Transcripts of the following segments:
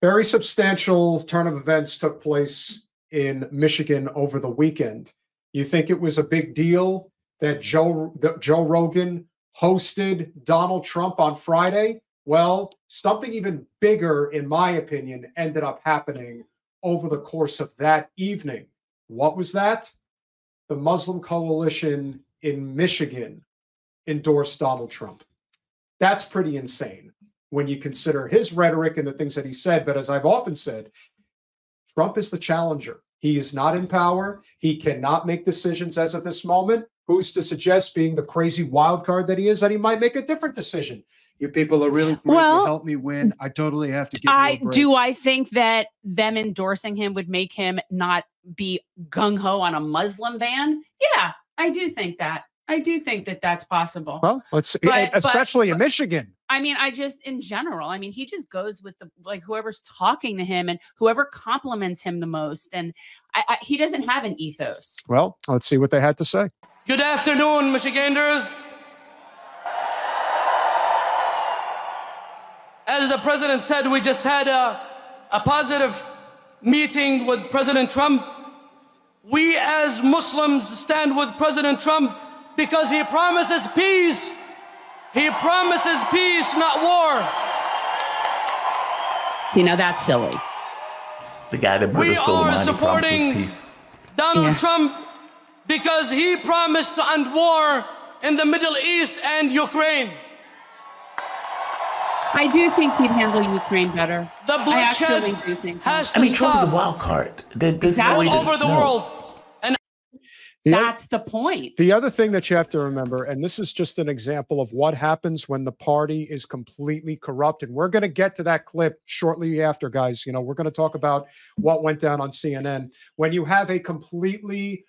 Very substantial turn of events took place in Michigan over the weekend. You think it was a big deal that Joe Rogan hosted Donald Trump on Friday? Well, something even bigger, in my opinion, ended up happening over the course of that evening. What was that? The Muslim coalition in Michigan endorsed Donald Trump. That's pretty insane when you consider his rhetoric and the things that he said. But as I've often said, Trump is the challenger. He is not in power. He cannot make decisions as of this moment. Who's to suggest, being the crazy wild card that he is, that he might make a different decision? You people are really great to help me win. I totally have to give you a break. Do I think that them endorsing him would make him not be gung-ho on a Muslim ban? Yeah, I do think that. I do think that that's possible. Well, let's see, especially in Michigan. I mean, in general, I mean, he just goes with whoever's talking to him and whoever compliments him the most. And he doesn't have an ethos. Well, let's see what they had to say. Good afternoon, Michiganders. As the president said, we just had a positive meeting with President Trump. We as Muslims stand with President Trump because he promises peace. He promises peace, not war. You know, that's silly. The guy that murdered Soleimani promises peace. Donald Trump because he promised to end war in the Middle East and Ukraine. I do think he'd handle Ukraine better. The bloodshed I actually do think has to I mean, Trump is stop. a wild card. There's no way All over the world. That's the point. The other thing that you have to remember, and this is just an example of what happens when the party is completely corrupt, and we're going to get to that clip shortly after, guys. You know, we're going to talk about what went down on CNN. When you have a completely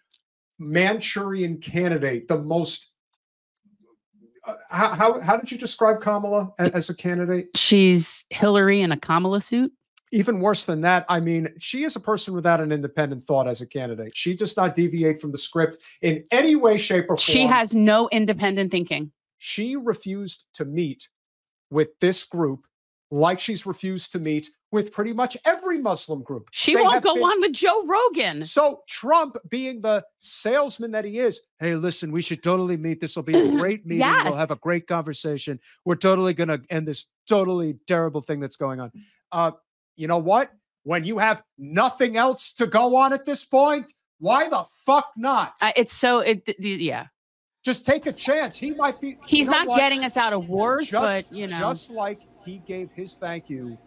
Manchurian candidate, the most how did you describe Kamala as a candidate? She's Hillary in a Kamala suit. Even worse than that, I mean, she is a person without an independent thought as a candidate. She does not deviate from the script in any way, shape, or form. She has no independent thinking. She refused to meet with this group like she's refused to meet with pretty much every Muslim group. She won't go on with Joe Rogan. So Trump, being the salesman that he is, hey, listen, we should totally meet. This will be a great meeting. Yes. We'll have a great conversation. We're totally going to end this totally terrible thing that's going on. You know what? When you have nothing else to go on at this point, why the fuck not? Yeah. Just take a chance. He might be. He's not getting us out of wars, but, you know. Just like he gave his thank you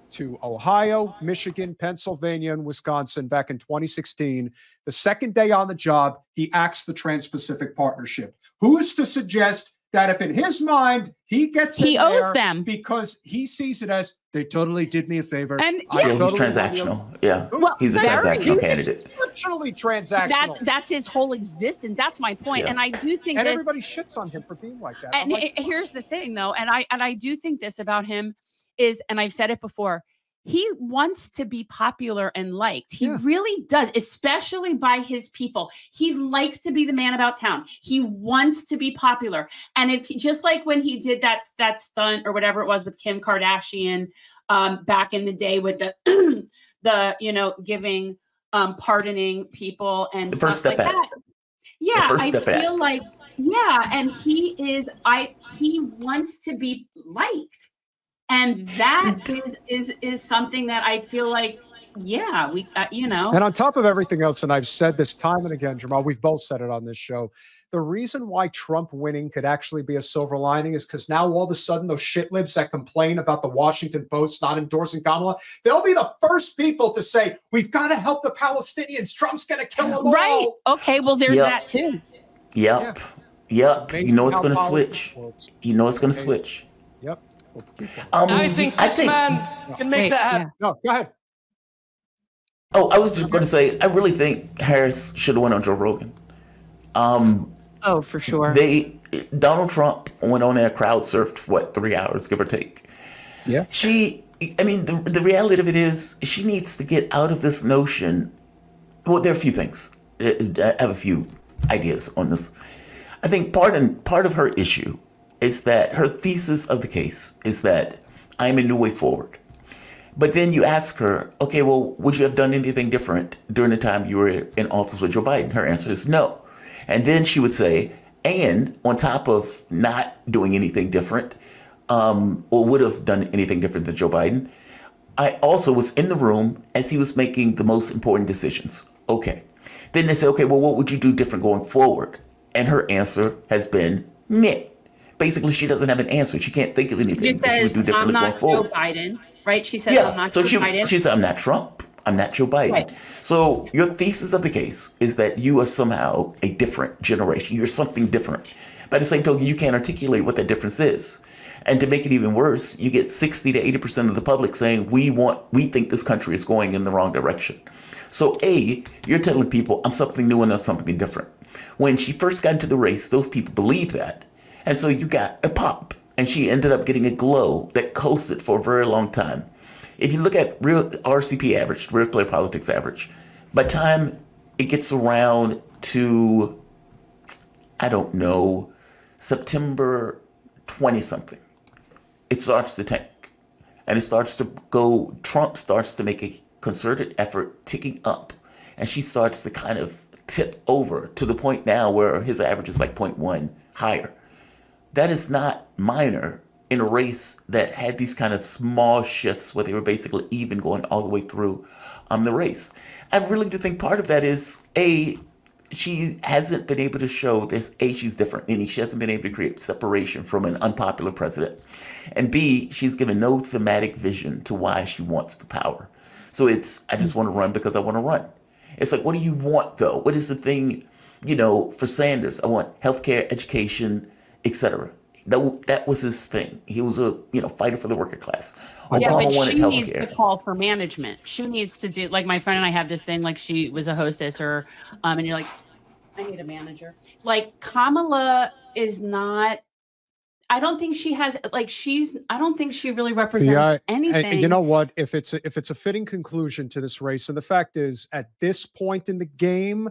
to Ohio, Michigan, Pennsylvania, and Wisconsin back in 2016. The second day on the job, he axed the Trans-Pacific Partnership. Who is to suggest that if in his mind he gets he owes them because he sees it as they totally did me a favor. And he's transactional. Yeah, well, he's a transactional candidate. He's literally transactional. That's his whole existence. That's my point. Yeah. And I do think everybody shits on him for being like that. And here's the thing, though, and I do think this about him is, and I've said it before, he wants to be popular and liked. He really does, especially by his people. He likes to be the man about town. He wants to be popular. And if just like when he did that stunt or whatever it was with Kim Kardashian back in the day with the giving pardoning people and the first step like that. Yeah, I feel like and he wants to be liked. And that is something that I feel like, we, And on top of everything else, and I've said this time and again, Jamarl, we've both said it on this show, the reason why Trump winning could actually be a silver lining is because now all of a sudden those shitlibs that complain about the Washington Post not endorsing Kamala, they'll be the first people to say, we've got to help the Palestinians. Trump's going to kill them all. Right. Okay, well, there's that too. Yep. You know it's going to switch. You know it's going to switch. Yep. I think this man can make that happen. No, go ahead. Oh, I was just going to say, I really think Harris should have went on Joe Rogan. Oh, for sure. Donald Trump went on there, crowd surfed, 3 hours, give or take. Yeah. The reality of it is she needs to get out of this notion. Well, there are a few things. I have a few ideas on this. I think part of her issue is that her thesis of the case is that I'm a new way forward. But then you ask her, okay, well, would you have done anything different during the time you were in office with Joe Biden? Her answer is no. And then she would say, and on top of not doing anything different, or would have done anything different than Joe Biden, I also was in the room as he was making the most important decisions. Okay. Then they say, okay, well, what would you do different going forward? And her answer has been, meh. Basically, she doesn't have an answer. She can't think of anything that she would do differently going forward. Joe Biden, right? She says, yeah. I'm not so Joe Biden. She said, I'm not Trump. I'm not Joe Biden. Right. So your thesis of the case is that you are somehow a different generation. You're something different. By the same token, you can't articulate what that difference is. And to make it even worse, you get 60 to 80% of the public saying, we think this country is going in the wrong direction. So A, you're telling people I'm something new and I'm something different. When she first got into the race, those people believed that. And so you got a pop, and she ended up getting a glow that coasted for a very long time. If you look at real RCP average, Real Clear Politics average, by the time it gets around to, I don't know, September 20-something, it starts to tank. And it starts to go, Trump starts to make a concerted effort ticking up. And she starts to kind of tip over to the point now where his average is like 0.1 higher. That is not minor in a race that had these kind of small shifts where they were basically even going all the way through the race. I really do think part of that is, A, she hasn't been able to show this. A, she's different, meaning she hasn't been able to create separation from an unpopular president. And B, she's given no thematic vision to why she wants the power. So it's, I just want to run because I want to run. It's like, what do you want, though? What is the thing, for Sanders? I want healthcare, education, etc. That was his thing. He was a fighter for the worker class. Yeah, Obama but wanted she needs healthcare. to call for management. She needs to do, like my friend and I have this thing, like she was a hostess and you're like, I need a manager. Like Kamala is not, I don't think she has, I don't think she really represents anything. And you know what? If it's a fitting conclusion to this race, and the fact is, at this point in the game,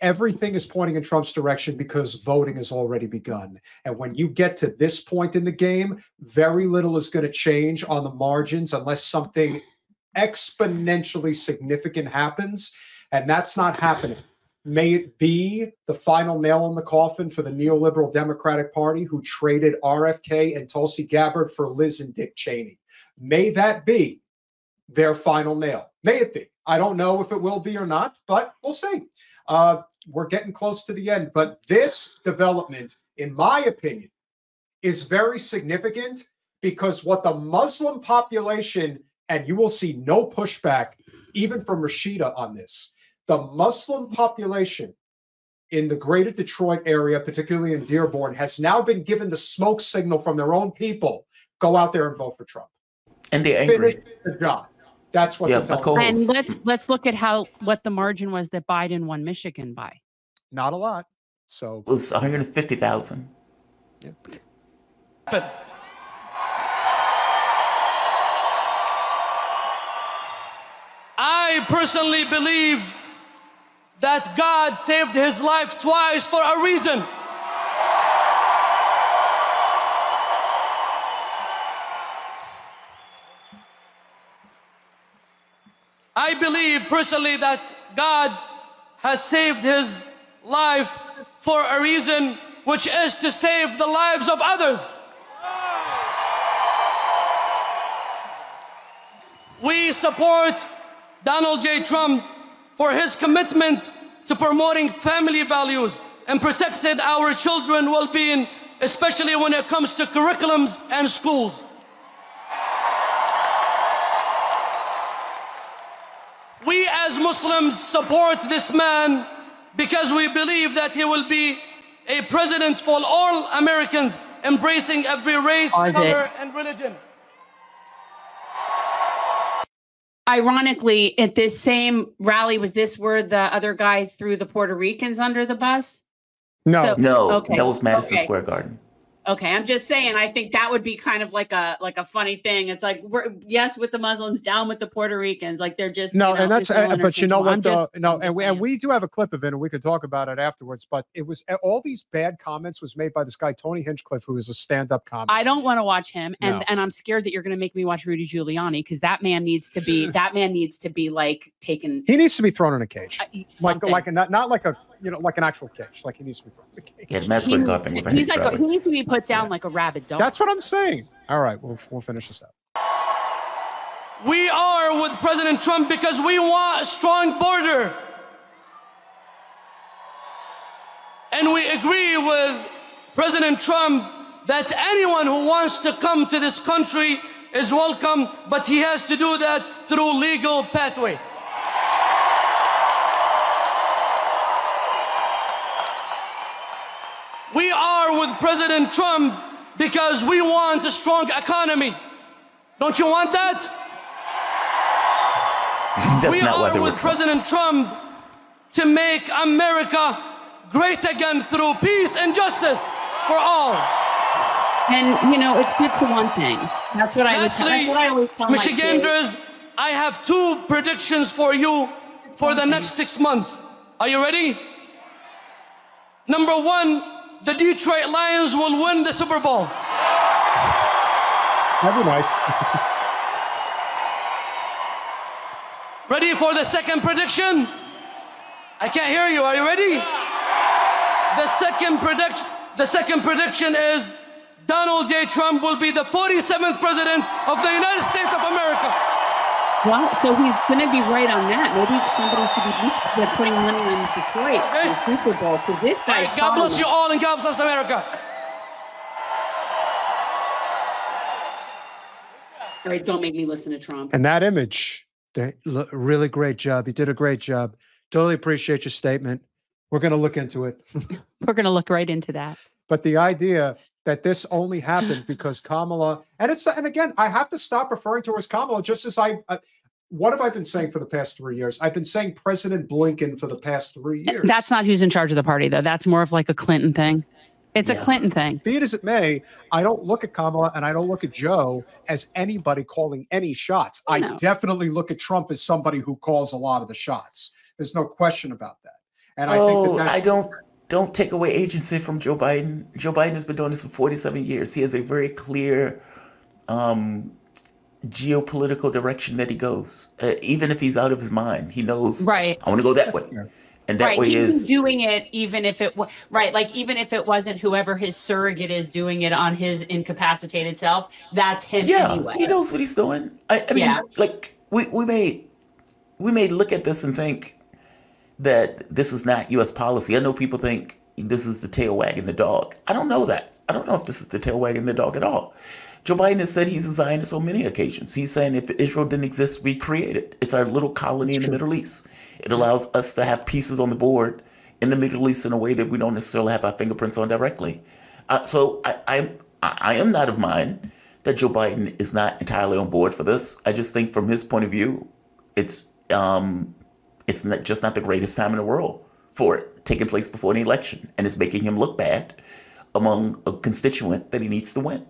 everything is pointing in Trump's direction because voting has already begun. And when you get to this point in the game, very little is going to change on the margins unless something exponentially significant happens. And that's not happening. May it be the final nail in the coffin for the neoliberal Democratic Party who traded RFK and Tulsi Gabbard for Liz and Dick Cheney. May that be their final nail. May it be. I don't know if it will be or not, but we'll see. We're getting close to the end. But this development, in my opinion, is very significant because what the Muslim population, and you will see no pushback even from Rashida on this, the Muslim population in the greater Detroit area, particularly in Dearborn, has now been given the smoke signal from their own people. Go out there and vote for Trump. And they're angry. Finish the job. That's what they're telling me. And let's look at what the margin was that Biden won Michigan by. Not a lot. So it was 150,000. Yeah. But I personally believe that God saved his life twice for a reason. I believe personally that God has saved his life for a reason, which is to save the lives of others. We support Donald J. Trump for his commitment to promoting family values and protecting our children's well-being, especially when it comes to curriculums and schools. We as Muslims support this man because we believe that he will be a president for all Americans, embracing every race, color, and religion. Ironically, at this same rally, was this where the other guy threw the Puerto Ricans under the bus? No. Okay. That was Madison Square Garden. Okay, I'm just saying. I think that would be kind of like a funny thing. It's like we're yes with the Muslims, down with the Puerto Ricans. Like they're just no, and that's but you know what? And we do have a clip of it, and we could talk about it afterwards. But it was all these bad comments was made by this guy Tony Hinchcliffe, who is a stand-up comic. I don't want to watch him, and I'm scared that you're going to make me watch Rudy Giuliani because that man needs to be like taken. He needs to be thrown in a cage, not like a like an actual cage. Like he needs to be thrown in a cage. Yeah, that's what thing was. He needs to be put down like a rabid dog. That's what I'm saying. All right, we'll finish this up. We are with President Trump because we want a strong border. And we agree with President Trump that anyone who wants to come to this country is welcome, but he has to do that through legal pathway. We are with President Trump because we want a strong economy. Don't you want that? We are with President Trump to make America great again through peace and justice for all. And it's good to want things. That's what I always tell Michiganders, I have 2 predictions for you for the next 6 months. Are you ready? Number 1, the Detroit Lions will win the Super Bowl. That'd be nice. Ready for the second prediction? I can't hear you. Are you ready? The second prediction is Donald J. Trump will be the 47th president of the United States of America. Well, so he's going to be right on that. Maybe somebody should be putting money on Detroit for the Super Bowl because this guy's. God bless you all and God bless America. All right, don't make me listen to Trump. And that image, really great job. You did a great job. Totally appreciate your statement. We're going to look into it. We're going to look right into that. But the idea that this only happened because Kamala, and again, I have to stop referring to her as Kamala, just as what have I been saying for the past 3 years? I've been saying President Blinken for the past 3 years. That's not who's in charge of the party, though. That's more of like a Clinton thing. It's a Clinton thing. Be it as it may, I don't look at Kamala and I don't look at Joe as anybody calling any shots. I definitely look at Trump as somebody who calls a lot of the shots. There's no question about that. And I think that's don't take away agency from Joe Biden. Joe Biden has been doing this for 47 years. He has a very clear geopolitical direction that he goes. Even if he's out of his mind, he knows, right, I want to go that way. And that way he's doing it even if it even if it wasn't whoever his surrogate is doing it on his incapacitated self, that's him anyway. He knows what he's doing. I mean, like we may look at this and think that this is not U.S. policy. I know people think this is the tail wagging the dog. I don't know that. I don't know if this is the tail wagging the dog at all. Joe Biden has said he's a Zionist on many occasions. He's saying if Israel didn't exist, we create it. It's our little colony in the Middle East. It allows us to have pieces on the board in the Middle East in a way that we don't necessarily have our fingerprints on directly. So I am not of mind that Joe Biden is not entirely on board for this. I just think from his point of view, it's just not the greatest time in the world for it taking place before an election, and it's making him look bad among a constituent that he needs to win.